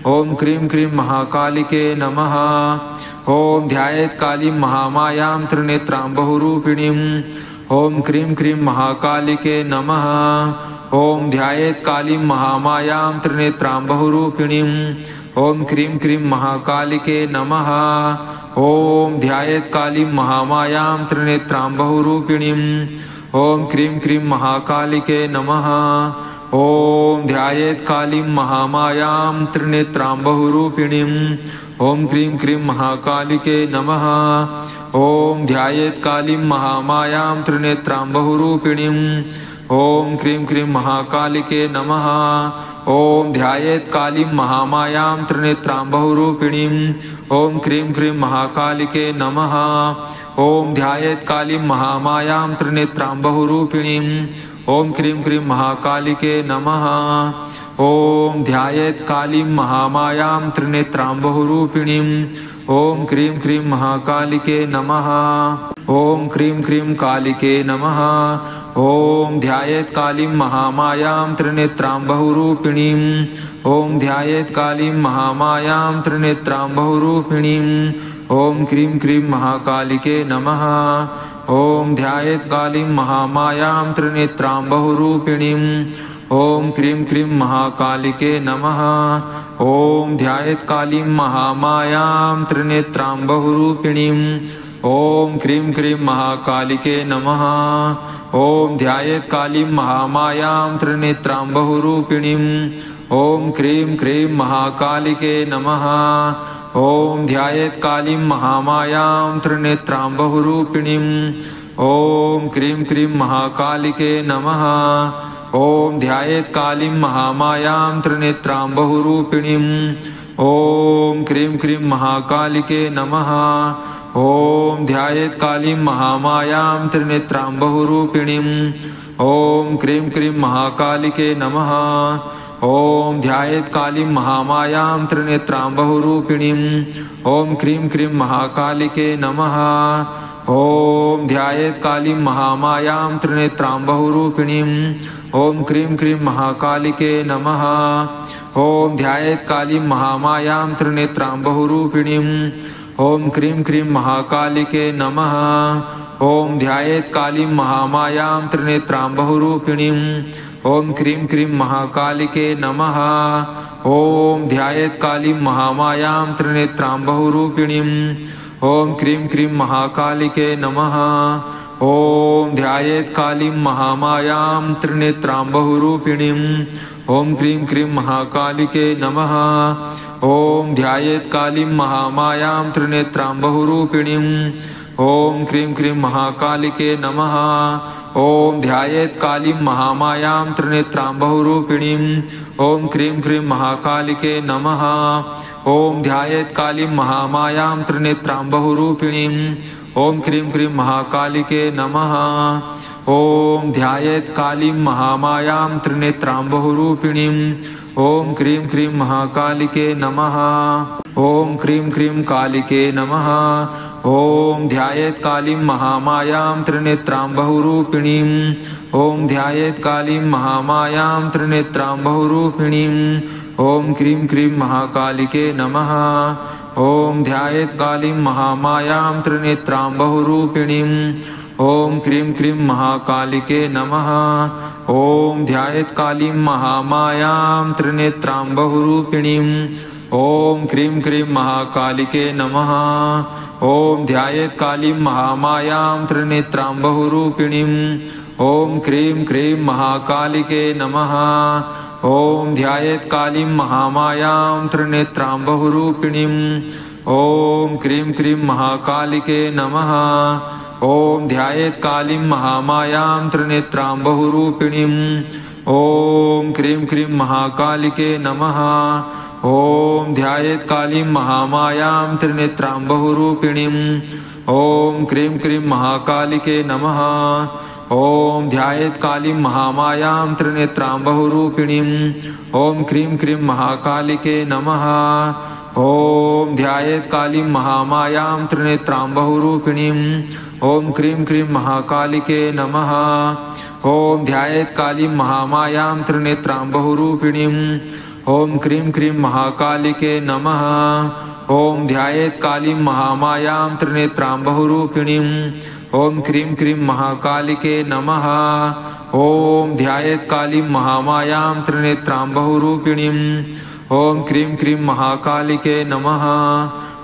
ॐ क्रीं क्रीं महाकालिके नमः। ॐ ध्यायेत् कालीं महामायां त्रिनेत्रां बहुरूपिणीं। ॐ क्रीं क्रीं महाकालिके नमः। ॐ ध्यायेत् कालीं महामायां त्रिनेत्रां बहुरूपिणीं। ॐ क्रीं क्रीं महाकालिके नमः। ॐ ध्यायेत् कालीं महामायां त्रिनेत्रां बहुरूपिणीं। ॐ क्रीं क्रीं महाकालिके नमः। ॐ ध्यायेत् कालीं महामायां त्रिनेत्रां बहुरूपिणीं। ॐ क्रीं क्रीं महाकालिके नमः। ॐ ध्यायेत् कालीं महामायां त्रिनेत्रां बहुरूपिणीं। ॐ क्रीं क्रीं महाकालिके नमः। ॐ ध्यायेत् कालीं महामायां त्रिनेत्रां बहुरूपिणीं। ॐ क्रीं क्रीं महाकालिके नमः। ॐ ध्यायेत् कालीं महामायां त्रिनेत्रां बहुरूपिणीं। ॐ क्रीं क्रीं महाकालिके नमः। ॐ ध्यायेत् कालीं महामायां त्रिनेत्रां बहुरूपिणीं। ॐ क्रीं क्रीं महाकालिके नमः। ॐ क्रीं क्रीं कालिके नमः। ॐ ध्यायेत् कालीं महामायां त्रिनेत्रां बहुरूपिणीं। ॐ ध्यायेत् कालीं महामायां त्रिनेत्रां बहुरूपिणीं। ॐ क्रीं क्रीं महाकालिके नमः। ॐ ध्यायेत् कालीं महामायां त्रिनेत्रां बहुरूपिणीं। ॐ क्रीं क्रीं महाकालिके नमः। ॐ ध्यायेत् कालीं महामायां त्रिनेत्रां बहुरूपिणीं। ॐ क्रीं क्रीं महाकालिके नमः। ॐ ध्यायेत् कालीं महामायां त्रिनेत्रां बहुरूपिणीं। ॐ क्रीं क्रीं महाकालिके नमः। ॐ ध्यायेत् कालीं महामायां त्रिनेत्रां बहुरूपिणीं। ॐ क्रीं क्रीं महाकालिके नमः। ॐ ध्यायेत् कालीं महामायां त्रिनेत्रां बहुरूपिणीं। ॐ क्रीं क्रीं महाकालिके नमः। ॐ ध्यायेत् कालीं महामायां त्रिनेत्रां बहुरूपिणीं। ॐ क्रीं क्रीं महाकालिके नमः। ॐ ध्यायेत् कालीं महामायां त्रिनेत्रां बहुरूपिणीं। ॐ क्रीं क्रीं महाकालिके नमः। ॐ ध्यायेत् कालीं महामायां त्रिनेत्रां बहुरूपिणीं। ॐ क्रीं क्रीं महाकालिके नमः। ॐ ध्यायेत् कालीं महामायां त्रिनेत्रां बहुरूपिणीं। ॐ क्रीं क्रीं महाकालिके नमः। ॐ ध्यायेत् कालीं महामायां त्रिनेत्रां बहुरूपिणीं। ॐ क्रीं क्रीं महाकालिके नमः। ॐ ध्यायेत् कालीं महामायां त्रिनेत्रां बहुरूपिणीं। ॐ क्रीं क्रीं महाकालिके नमः। ॐ ध्यायेत् कालीं महामायां त्रिनेत्रां बहुरूपिणीं। ॐ क्रीं क्रीं महाकालिके नमः। ॐ ध्यायेत् कालीं महामायां त्रिनेत्रां बहुरूपिणीं। ॐ क्रीं क्रीं महाकालिके नमः। ॐ ध्यायेत् कालीं महामायां त्रिनेत्रां बहुरूपिणीं। ॐ क्रीं क्रीं महाकालिके नमः। ॐ ध्यायेत् कालीं महामायां त्रिनेत्रां बहुरूपिणीं। ॐ क्रीं क्रीं महाकालिके नमः। ॐ ध्यायेत् कालीं महामायां त्रिनेत्रां बहुरूपिणीं। ॐ क्रीं क्रीं महाकालिके नमः। ॐ क्रीं क्रीं कालिके नमः। ॐ ध्यायेत् कालीं महामायां त्रिनेत्रां बहुरूपिणीं। ॐ ध्यायेत् कालीं महामायां त्रिनेत्रां बहुरूपिणीं। ॐ क्रीं क्रीं महाकालिके नमः। ॐ ध्यायेत् कालीं महामायां त्रिनेत्रां बहुरूपिणीं। ॐ क्रीं क्रीं महाकालिके नमः। ॐ ध्यायेत् कालीं महामायां त्रिनेत्रां बहुरूपिणीम्। ॐ क्रीं क्रीं महाकालिके नमः। ॐ ध्यायेत् कालीं महामायां त्रिनेत्रां बहुरूपिणीम्। ॐ क्रीं क्रीं महाकालिके नमः। ॐ ध्यायेत् कालीं महामायां त्रिनेत्रां बहुरूपिणीम्। ॐ क्रीं क्रीं महाकालिके नमः। ॐ ध्यायेत् कालीं महामायां त्रिनेत्रां बहुरूपिणीम्। ॐ क्रीं क्रीं महाकालिके नमः। ॐ ध्यायेत् कालीं महामायां त्रिनेत्रां बहुरूपिणीम्। ॐ क्रीं क्रीं महाकालिके नमः। ॐ ध्यायेत् कालीं महामायां त्रिनेत्रां बहुरूपिणीम्। ॐ क्रीं क्रीं महाकालिके नमः। ॐ ध्यायेत् कालीं महामायां त्रिनेत्रां बहुरूपिणीम्। ॐ क्रीं क्रीं महाकालिके नमः। ॐ ध्यायेत् कालीं महामायां त्रिनेत्रां बहुरूपिणीम्। ॐ क्रीं क्रीं महाकालिके नमः। ॐ ध्यायेत् कालीं महामायां त्रिनेत्रां बहुरूपिणीम्। ॐ क्रीं क्रीं महाकालिके नमः। ॐ ध्यायेत् कालीं महामायां त्रिनेत्रां बहुरूपिणीम्। ॐ क्रीं क्रीं महाकालिके नमः।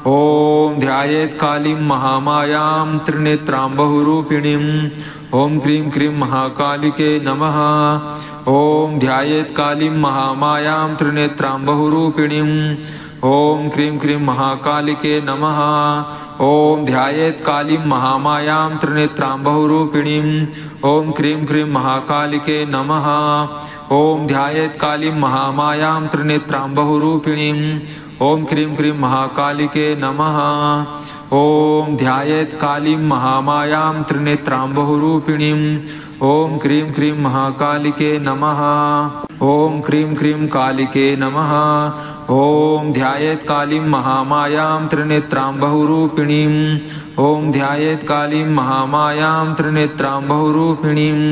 ॐ ध्यायेत् कालीं महामायां त्रिनेत्रां बहुरूपिणीम्। ॐ क्रीं क्रीं महाकालिके नमः। ॐ ध्यायेत् कालीं महामायां त्रिनेत्रां बहुरूपिणीम्। ॐ क्रीं क्रीं महाकालिके नमः। ॐ ध्यायेत् कालीं महामायां त्रिनेत्रां बहुरूपिणीम्। ॐ क्रीं क्रीं महाकालिके नमः। ॐ ध्यायेत् कालीं महामायां त्रिनेत्रां बहुरूपिणीम्। ॐ क्रीं क्रीं महाकालिके नमः। ॐ ध्यायेत् कालीं महामायां त्रिनेत्रां बहुरूपिणीम्। ॐ क्रीं क्रीं महाकालिके नमः। ॐ क्रीं क्रीं कालिके नमः। ॐ ध्यायेत् कालीं महामायां त्रिनेत्रां बहुरूपिणीम्। ॐ ध्यायेत् कालीं महामायां त्रिनेत्रां बहुरूपिणीम्।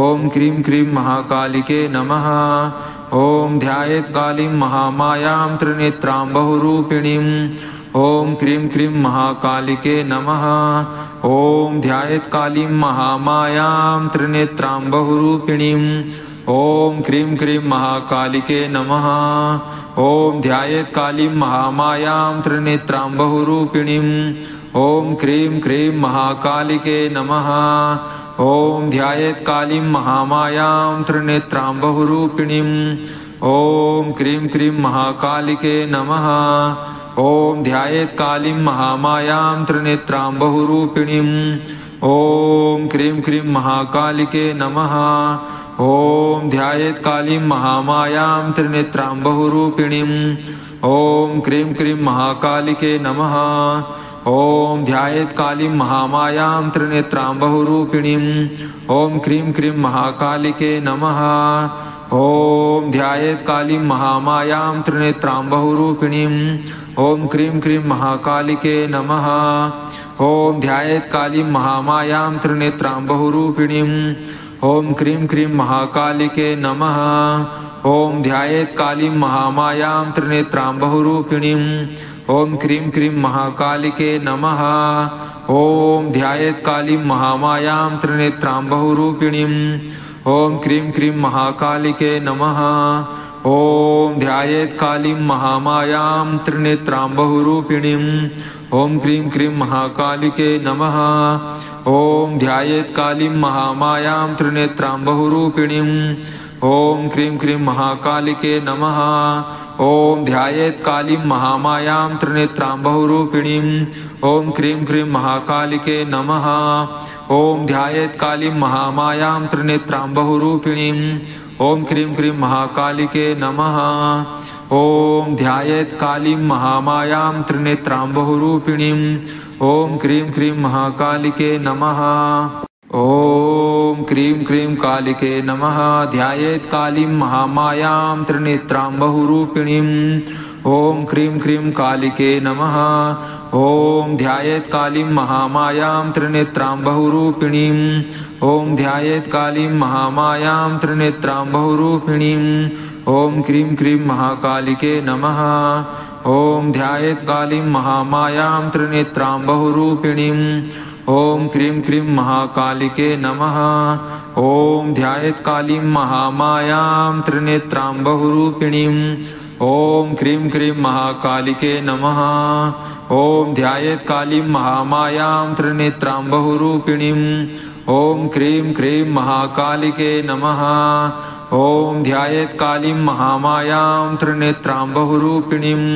ॐ क्रीं क्रीं महाकालिके नमः। ॐ ध्यायेत् कालीं महामायां त्रिनेत्रां बहुरूपिणीम्। ॐ क्रीं क्रीं महाकालिके नमः। ॐ ध्यायेत् कालीं महामायां त्रिनेत्रां बहुरूपिणीम्। ॐ क्रीं क्रीं महाकालिके नमः। ॐ ध्यायेत् कालीं महामायां त्रिनेत्रां बहुरूपिणीम्। ॐ क्रीं क्रीं महाकालिके नमः। ॐ ध्यायेत् कालीं महामायां त्रिनेत्रां बहुरूपिणीम्। ॐ क्रीं क्रीं महाकालिके नमः। ॐ ध्यायेत् कालीं महामायां त्रिनेत्रां बहुरूपिणीम्। ॐ क्रीं क्रीं महाकालिके नमः। ॐ ध्यायेत् कालीं महामायां त्रिनेत्रां बहुरूपिणीम्। ॐ क्रीं क्रीं महाकालिके नमः। ॐ ध्यायेत् कालीं महामायां त्रिनेत्रां बहुरूपिणीम्। ॐ क्रीं क्रीं महाकालिके नमः। ॐ ध्यायेत् कालीं महामायां त्रिनेत्रां बहुरूपिणीम्। ॐ क्रीं क्रीं महाकालिके नमः। ॐ ध्यायेत् कालीं महामायां त्रिनेत्रां बहुरूपिणीम्। ॐ क्रीं क्रीं महाकालिके नमः। ॐ ध्यायेत् कालीं महामायां त्रिनेत्रां बहुरूपिणीम्। ॐ क्रीं क्रीं महाकालिके नमः। ॐ ध्यायेत् कालीं महामायां त्रिनेत्रां बहुरूपिणीम्। ॐ क्रीं क्रीं महाकालिके नमः। ॐ ध्यायेत् कालीं महामायां त्रिनेत्रां बहुरूपिणीम्। ॐ क्रीं क्रीं महाकालिके नमः। ॐ ध्यायेत् कालीं महामायां त्रिनेत्रां बहुरूपिणीम्। ॐ क्रीं क्रीं महाकालिके नमः। ॐ ध्यायेत् कालीं महामायां त्रिनेत्रां बहुरूपिणीम्। ॐ क्रीं क्रीं महाकालिके नमः। ॐ ध्यायेत् कालीं महामायां त्रिनेत्रां बहुरूपिणीम्। ॐ क्रीं क्रीं महाकालिके नमः। ॐ ध्यायेत् कालीं महामायां त्रिनेत्रां बहुरूपिणीम्। ॐ क्रीं क्रीं महाकालिके नमः। ॐ क्रीं क्रीं कालिके नमः। ध्यायेत् कालीं महामायां त्रिनेत्रां बहुरूपिणीम्। ॐ क्रीं क्रीं कालिके नमः। ॐ ध्यायेत् कालीं महामायां त्रिनेत्रां बहुरूपिणीम्। ॐ ध्यायेत् कालीं महामायां त्रिनेत्रां बहुरूपिणीम्। ॐ क्रीं क्रीं महाकालिके नमः। ॐ ध्यायेत् कालीं महामायां त्रिनेत्रां बहुरूपिणीम्। ॐ क्रीं क्रीं महाकालिके नमः। ॐ ध्यायेत् कालीं महामायां त्रिनेत्रां बहुरूपिणीम्। ॐ क्रीं क्रीं महाकालिके नमः। ॐ ध्यायेत् कालीं महामायां त्रिनेत्रां बहुरूपिणीम्। ॐ क्रीं क्रीं महाकालिके नमः। ॐ ध्यायेत् कालीं महामायां त्रिनेत्रां बहुरूपिणीम्।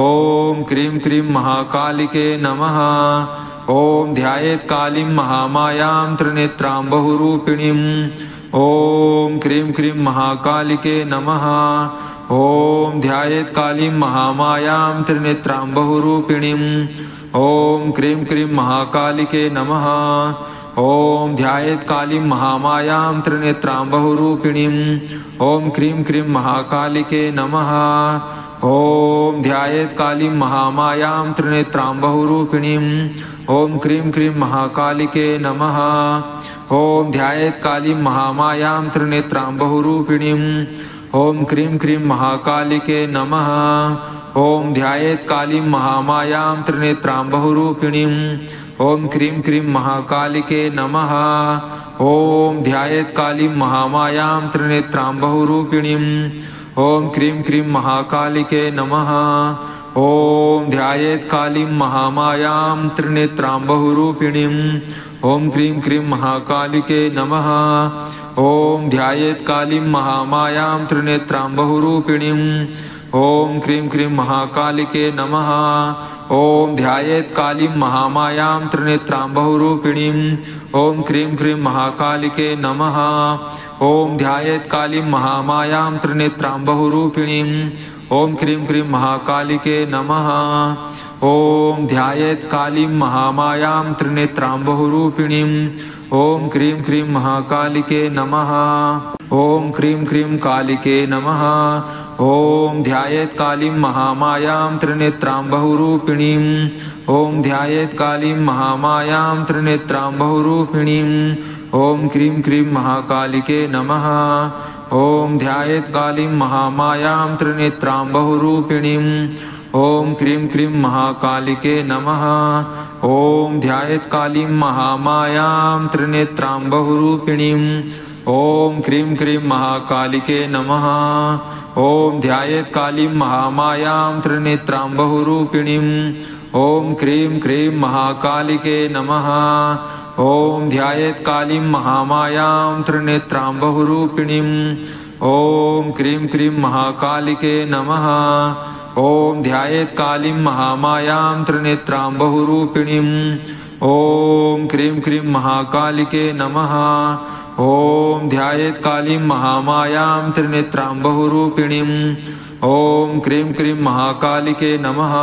ॐ क्रीं क्रीं महाकालिके नमः। ॐ ध्यायेत् कालीं महामायां त्रिनेत्रां बहुरूपिणीम्। ॐ क्रीं क्रीं महाकालिके नमः। ॐ ध्यायेत् कालीं महामायां त्रिनेत्रां बहुरूपिणीम्। ॐ क्रीं क्रीं महाकालिके नमः। ॐ ध्यायेत् कालीं महामायां त्रिनेत्रां बहुरूपिणीम्। ॐ क्रीं क्रीं महाकालिके नमः। ॐ ध्यायेत् कालीं महामायां त्रिनेत्रां बहुरूपिणीम्। ॐ क्रीं क्रीं महाकालिके नमः। ॐ ध्यायेत् कालीं महामायां त्रिनेत्रां बहुरूपिणीम्। ॐ क्रीं क्रीं महाकालिके नमः। ॐ ध्यायेत् कालीं महामायां त्रिनेत्रां बहुरूपिणीम्। ॐ क्रीं क्रीं महाकालिके नमः। ॐ ध्यायेत् कालीं महामायां त्रिनेत्रां बहुरूपिणीम्। ॐ क्रीं क्रीं महाकालिके नमः। ॐ ध्यायेत् कालीं महामायां त्रिनेत्रां बहुरूपिणीम्। ॐ क्रीं क्रीं महाकालिके नमः। ॐ ध्यायेत् कालीं महामायां त्रिनेत्रां बहुरूपिणीम्। ॐ क्रीं क्रीं महाकालिके नमः। ॐ ध्यायेत् कालीं महामायां त्रिनेत्रां बहुरूपिणीम्। ॐ क्रीं क्रीं महाकालिके नमः। ॐ ध्यायेत् कालीं महामायां त्रिनेत्रां बहुरूपिणीम्। ॐ क्रीं क्रीं महाकालिके नमः। ॐ ध्यायेत् कालीं महामायां त्रिनेत्रां बहुरूपिणीम्। ॐ क्रीं क्रीं महाकालिके नमः। ॐ क्रीं क्रीं कालिके नमः। ॐ ध्यायेत् कालीं महामायां त्रिनेत्रां बहुरूपिणीम्। ॐ ध्यायेत् कालीं महामायां त्रिनेत्रां बहुरूपिणीम्। ॐ क्रीं क्रीं महाकालिके नमः। ॐ ध्यायेत् कालीं महामायां त्रिनेत्रां बहुरूपिणीम्। ॐ क्रीं क्रीं महाकालिके नमः। ॐ ध्यायेत् कालीं महामायां त्रिनेत्रां बहुरूपिणीम्। ॐ क्रीं क्रीं महाकालिके नमः। ॐ ध्यायेत् कालीं महामायां त्रिनेत्रां बहुरूपिणीम्। ॐ क्रीं क्रीं महाकालिके नमः। ॐ ध्यायेत् कालीं महामायां त्रिनेत्रां बहुरूपिणीम्। ॐ क्रीं क्रीं महाकालिके नमः। ॐ ध्यायेत् कालीं महामायां त्रिनेत्रां बहुरूपिणीम्। ॐ क्रीं क्रीं महाकालिके नमः। ॐ ध्यायेत् कालीं महामायां त्रिनेत्रां बहुरूपिणीम्। ॐ क्रीं क्रीं महाकालिके नमः।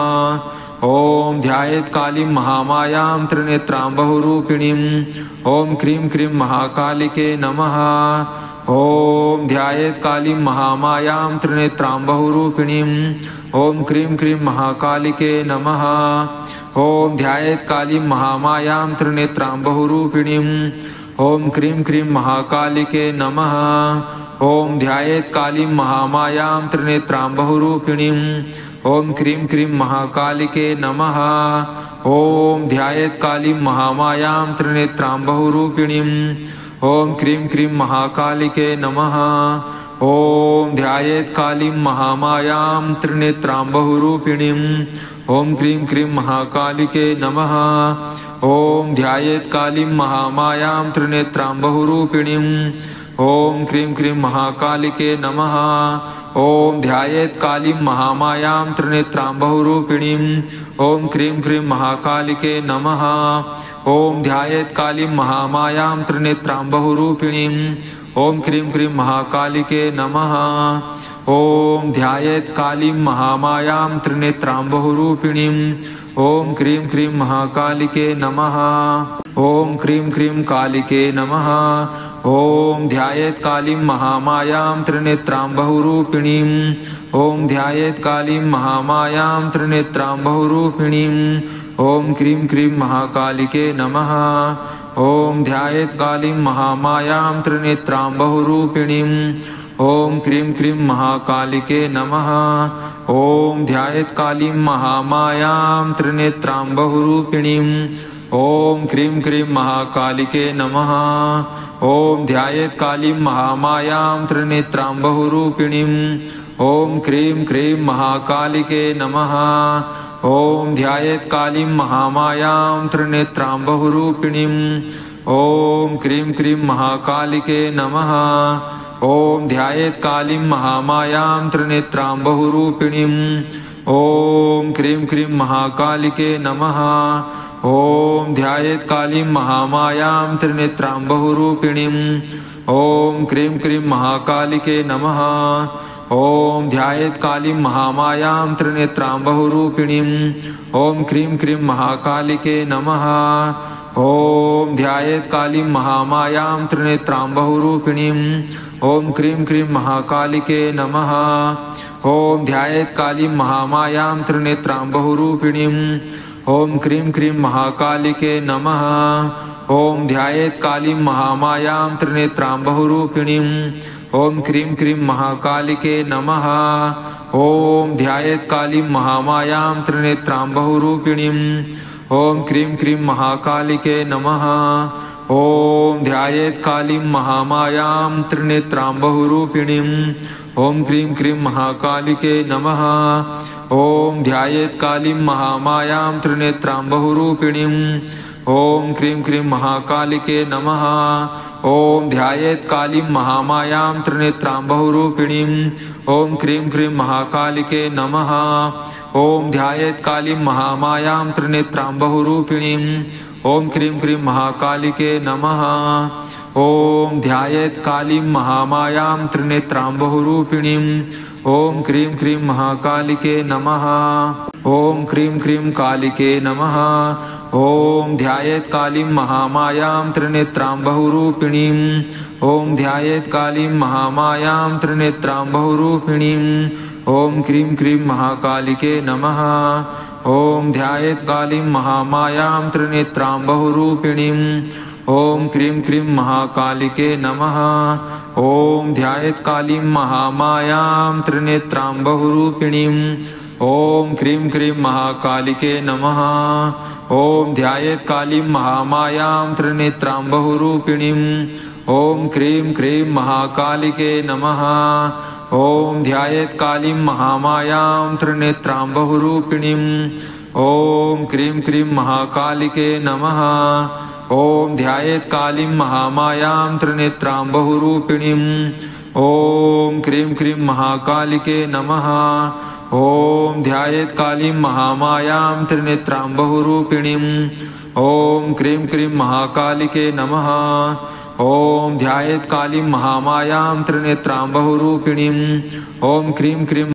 ॐ ध्यायेत् कालीं महामायां त्रिनेत्रां बहुरूपिणीम्। ॐ क्रीं क्रीं महाकालिके नमः। ॐ ध्यायेत् कालीं महामायां त्रिनेत्रां बहुरूपिणीम्। ॐ क्रीं क्रीं महाकालिके नमः। ॐ ध्यायेत् कालीं महामायां त्रिनेत्रां बहुरूपिणीम्। ॐ क्रीं क्रीं महाकालिके नमः। ॐ ध्यायेत् कालीं महामायां त्रिनेत्रां बहुरूपिणीम्। ॐ क्रीं क्रीं महाकालिके नमः। ॐ ध्यायेत् कालीं महामायां त्रिनेत्रां बहुरूपिणीम्। ॐ क्रीं क्रीं महाकालिके नमः। ॐ ध्यायेत् कालीं महामायां त्रिनेत्रां बहुरूपिणीम्। ॐ क्रीं क्रीं महाकालिके नमः। ॐ ध्यायेत् कालीं महामायां त्रिनेत्रां बहुरूपिणीम्। ॐ क्रीं क्रीं महाकालिके नमः। ॐ ध्यायेत् कालीं महामायां त्रिनेत्रां बहुरूपिणीम्। ॐ क्रीं क्रीं महाकालिके नमः। ॐ ध्यायेत् कालीं महामायां त्रिनेत्रां बहुरूपिणीम्। ॐ क्रीं क्रीं महाकालिके नमः। ॐ ध्यायेत् कालीं महामायां त्रिनेत्रां बहुरूपिणीम्। ॐ क्रीं क्रीं महाकालिके नमः। ॐ क्रीं क्रीं कालिके नमः। ॐ ध्यायेत् कालीं महामायां त्रिनेत्रां बहुरूपिणीम्। ॐ ध्यायेत् कालीं महामायां त्रिनेत्रां बहुरूपिणीम्। ॐ क्रीं क्रीं महाकालिके नमः। ॐ ध्यायेत् कालीं महामायां त्रिनेत्रां बहुरूपिणीम्। ॐ क्रीं क्रीं महाकालिके नमः। ॐ ध्यायेत् कालीं महामायां त्रिनेत्रां बहुरूपिणीम्। ओम क्रीं क्रीं महाकालिके नमः। ओम ध्यायेत् कालीं महामायां त्रिनेत्रां बहुरूपिणीम्। ओम क्रीं क्रीं महाकालिके नमः। ओम ध्यायेत् कालीं महामायां त्रिनेत्रां बहुरूपिणीम्। ओम क्रीं क्रीं महाकालिके नमः। ओम ध्यायेत् कालीं महामायां त्रिनेत्रां बहुरूपिणीम्। ओम क्रीं क्रीं महाकालिके नमः। ओम ध्यायेत् कालीं महामायां त्रिनेत्रां बहुरूपिणीम्। ओम क्रीं क्रीं महाकालिके नमः। ओम ध्यायेत् कालीं महामायां त्रिनेत्रां बहुरूपिणीम्। ओम क्रीं क्रीं महाकालिके नमः। ओम ध्यायेत् कालीं महामायां त्रिनेत्रां बहुरूपिणीम्। ओम क्रीं क्रीं महाकालिके नमः। ओम ध्यायेत् कालीं महामायां त्रिनेत्रां बहुरूपिणीम्। ओम क्रीं क्रीं महाकालिके नमः। ओम ध्यायेत् कालीं महामायां त्रिनेत्रां बहुरूपिणीम्। ओम क्रीं क्रीं महाकालिके नमः। ओम ध्यायेत् कालीं महामायां त्रिनेत्रां बहुरूपिणीम्। ओम क्रीं क्रीं महाकालिके नमः। ओम ध्यायेत् कालीं महामायां त्रिनेत्रां बहुरूपिणीम्। ओम क्रीं क्रीं महाकालिके नमः। ओम ध्यायेत् कालीं महामायां त्रिनेत्रां बहुरूपिणीम्। ओम क्रीं क्रीं महाकालिके नमः। ओम ध्यायेत् कालीं महामायां त्रिनेत्रां बहुरूपिणीम्। ओम क्रीं क्रीं महाकालिके नमः। ओम ध्यायेत् कालीं महामायां त्रिनेत्रां बहुरूपिणीम्। ओम क्रीं क्रीं महाकालिके नमः। ओम ध्यायेत् कालीं महामायां त्रिनेत्रां बहुरूपिणीम्। ओम क्रीं क्रीं महाकालिके नमः। ओम क्रीं क्रीं कालिके नमः। ओम ध्यायेत् कालीं महामायां त्रिनेत्रां बहुरूपिणीम्। ओम ध्यायेत् कालीं महामायां त्रिनेत्रां बहुरूपिणीम्। ओम क्रीं क्रीं महाकालिके नमः। ओम ध्यायेत् कालीं महामायां त्रिनेत्रां बहुरूपिणीम्। ओम क्रीं क्रीं महाकालिके नमः। ओम ध्यायेत् कालीं महामायां त्रिनेत्रां बहुरूपिणीम्। ओम क्रीं क्रीं महाकालिके नमः। ओम ध्यायेत् कालीं महामायां त्रिनेत्रां बहुरूपिणीम्। ओम क्रीं क्रीं महाकालिके नमः। ओम ध्यायेत् कालीं महामायां त्रिनेत्रां बहुरूपिणीम्। ओम क्रीं क्रीं महाकालिके नमः। ओम ध्यायेत् कालीं महामायां त्रिनेत्रां बहुरूपिणीम्। ओम क्रीं क्रीं महाकालिके नमः। ओम ध्यायेत् कालीं महामायां त्रिनेत्रां बहुरूपिणीम्। ओम क्रीं क्रीं महाकालिके नमः। ओम ध्यायेत् कालीं महामायां त्रिनेत्रां बहुरूपिणीम्। ओम क्रीं क्रीं